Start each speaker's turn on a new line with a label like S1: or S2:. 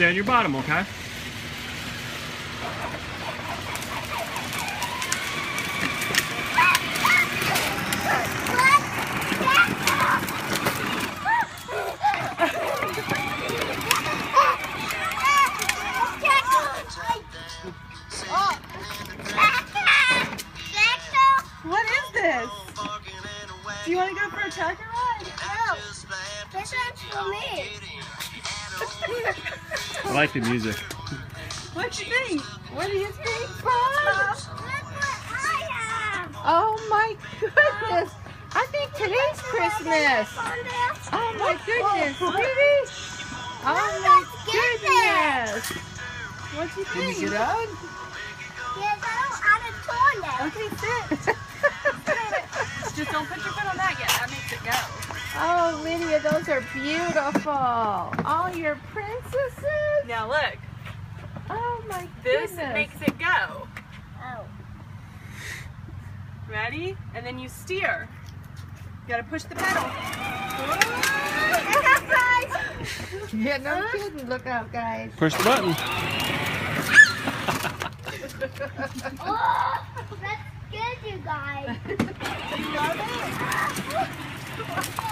S1: stay on your bottom, okay?
S2: What is this? Do you want to go for a tracker ride?
S3: No. This one's for me.
S1: I like the music.
S2: What do you think? What do you think, Fun?
S3: Look what I have.
S2: Oh my goodness! I think today's Christmas. Oh my goodness, really? Oh my goodness! What do you think? Can you get on?
S3: Yes, I don't add a toilet.
S2: Okay, sit.
S4: Just don't put your foot on that yet. That makes it go.
S2: Oh, Lydia, those are beautiful. Oh, your princesses.
S4: Now look.
S2: Oh my
S4: This
S2: goodness.
S4: makes it go.
S3: Oh.
S4: Ready? And then you steer. You gotta push the pedal.
S2: Yeah, no kidding. Look out, guys.
S1: Push the button.
S3: Oh, that's good, you guys. You love it?